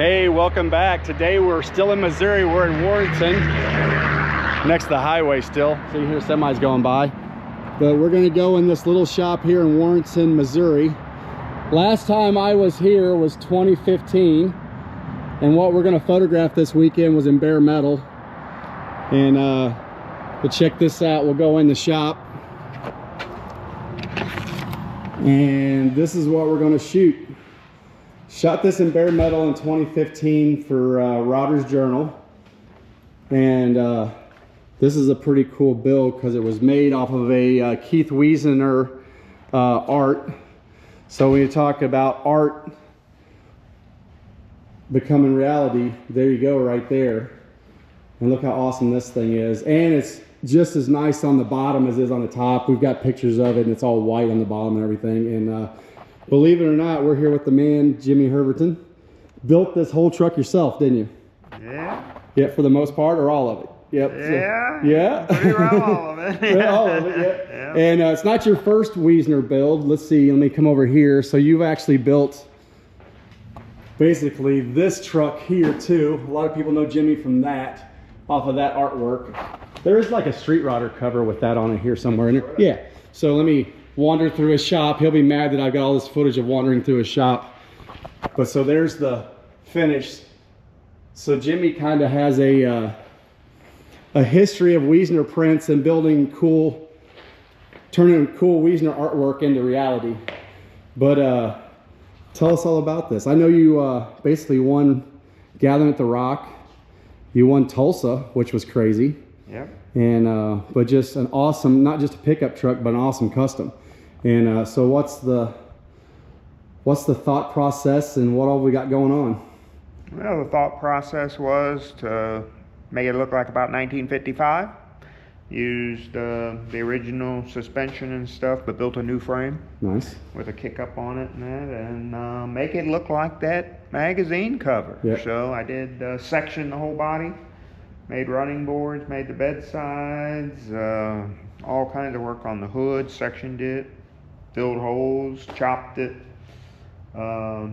Hey, welcome back. Today we're still in Missouri. We're in Warrenton, next to the highway still. So you hear semis going by. But we're gonna go in this little shop here in Warrenton, Missouri. Last time I was here was 2015. And what we're gonna photograph this weekend was in bare metal. And but check this out, we'll go in the shop. And this is what we're gonna shoot. Shot this in bare metal in 2015 for Rodder's Journal. And this is a pretty cool build because it was made off of a Keith Weesner art. So when you talk about art becoming reality, there you go right there. And look how awesome this thing is. And it's just as nice on the bottom as it is on the top. We've got pictures of it and it's all white on the bottom and everything. And believe it or not, we're here with the man, Jimmy Hervatin. Built this whole truck yourself, didn't you? Yeah. Yeah, for the most part, or all of it? Yep. Yeah. So, yeah. Pretty well all of it. Yeah, all of it, yeah. Yeah. And it's not your first Weesner build. Let's see, let me come over here. So you've actually built basically this truck here too. A lot of people know Jimmy from that, off of that artwork. There is like a street rodder cover with that on it here somewhere in there. Yeah. So let me wander through his shop. He'll be mad that I've got all this footage of wandering through his shop. But so there's the finish. So Jimmy kind of has a history of Weesner prints and building cool, turning cool Weesner artwork into reality. But tell us all about this. I know you basically won Gathering at the Rock. You won Tulsa, which was crazy. Yep. And but just an awesome, not just a pickup truck, but an awesome custom. And so what's the thought process and what all we got going on? Well, the thought process was to make it look like about 1955. Used the original suspension and stuff, but built a new frame. Nice. With a kick up on it and that, and make it look like that magazine cover. Yep. So I did section the whole body, made running boards, made the bed sides, all kinds of work on the hood, sectioned it, filled holes, chopped it. You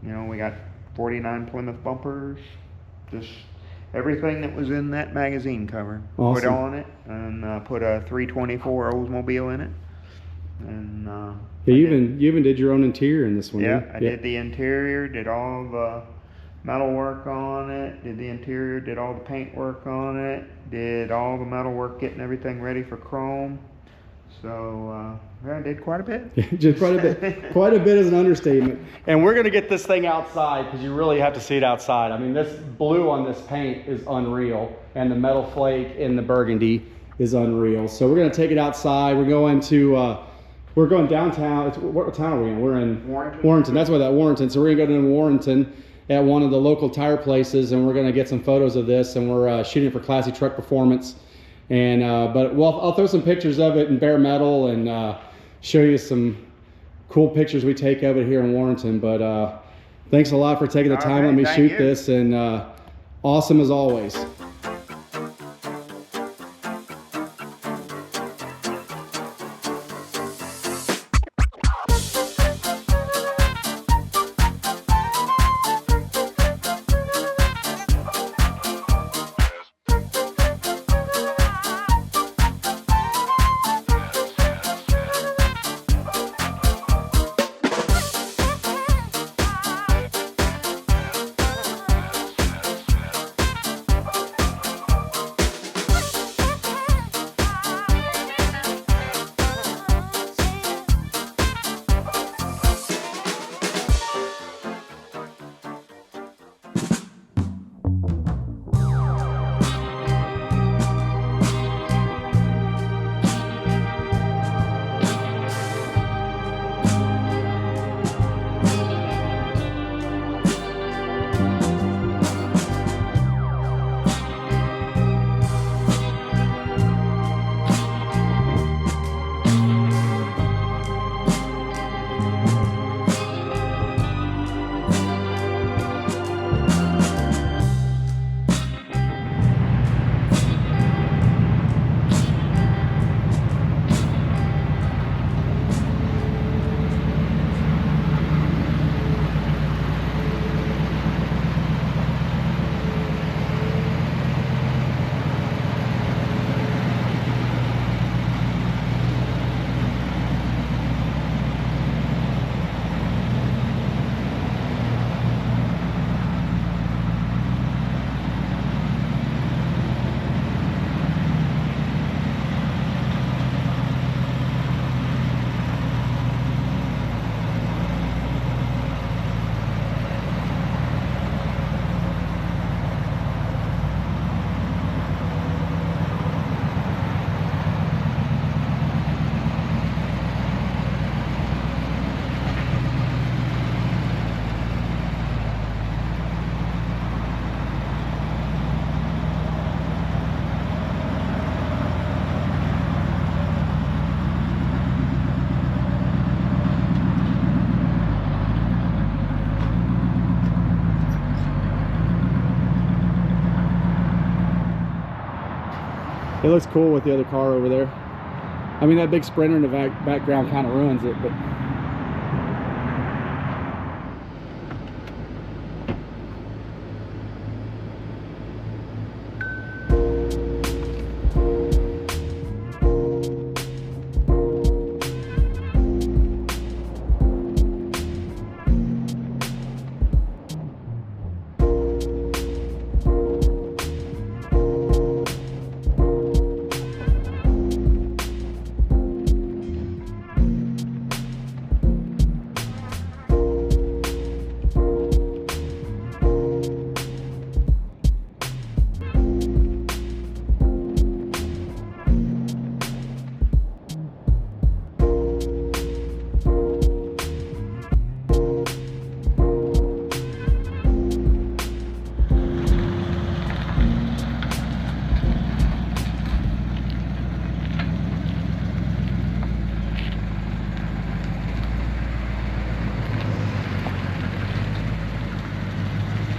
know, we got 49 Plymouth bumpers, just everything that was in that magazine cover. Awesome. Put on it, and put a 324 Oldsmobile in it. And yeah, you even did your own interior in this one. Yeah, I did the interior, did all the metal work on it, did the interior, did all the paint work on it, did all the metal work, getting everything ready for chrome. So yeah, I did quite a bit. Just quite a bit. Quite a bit is an understatement. And we're gonna get this thing outside because you really have to see it outside. I mean, this blue on this paint is unreal, and the metal flake in the burgundy is unreal. So we're gonna take it outside. We're going downtown. What town are we in? We're in Warrenton. That's why that Warrenton. So we're gonna go to Warrenton at one of the local tire places, and we're gonna get some photos of this, and we're shooting for Classy Truck Performance. And but well, I'll throw some pictures of it in bare metal and show you some cool pictures we take of it here in Warrenton. But thanks a lot for taking the time. Let me shoot this, and awesome as always. It looks cool with the other car over there. I mean, that big Sprinter in the background kind of ruins it, but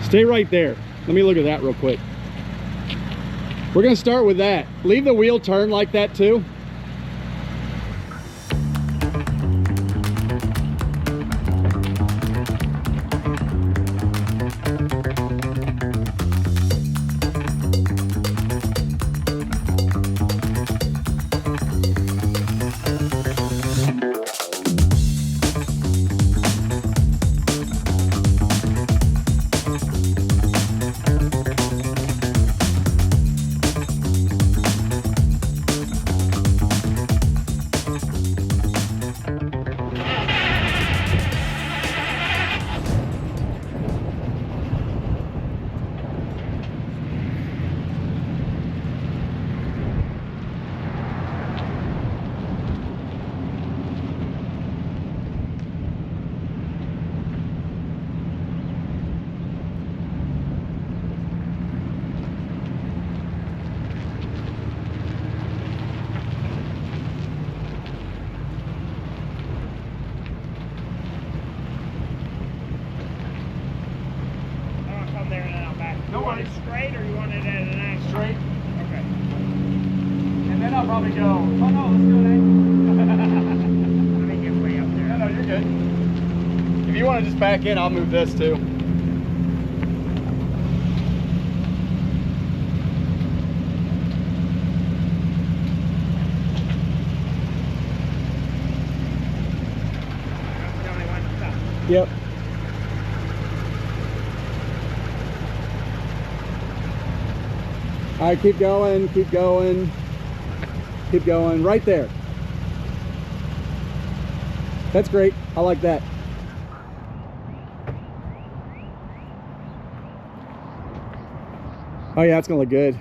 stay right there. Let me look at that real quick. We're gonna start with that. Leave the wheel turn like that too. No worries. Straight, or you want it at an angle? Straight. Okay. And then I'll probably go, oh no, let's do an angle. Let me get way up there. No, you're good. If you want to just back in, I'll move this too. That's the only one that's up. Yep. All right, keep going, keep going, keep going, right there. That's great, I like that. Oh yeah, it's gonna look good.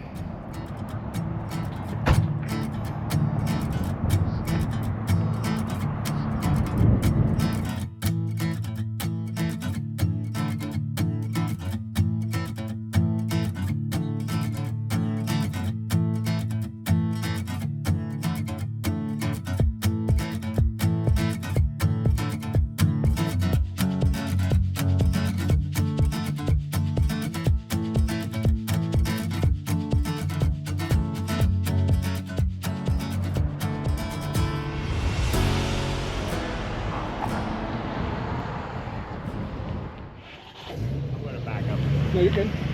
No, you're good.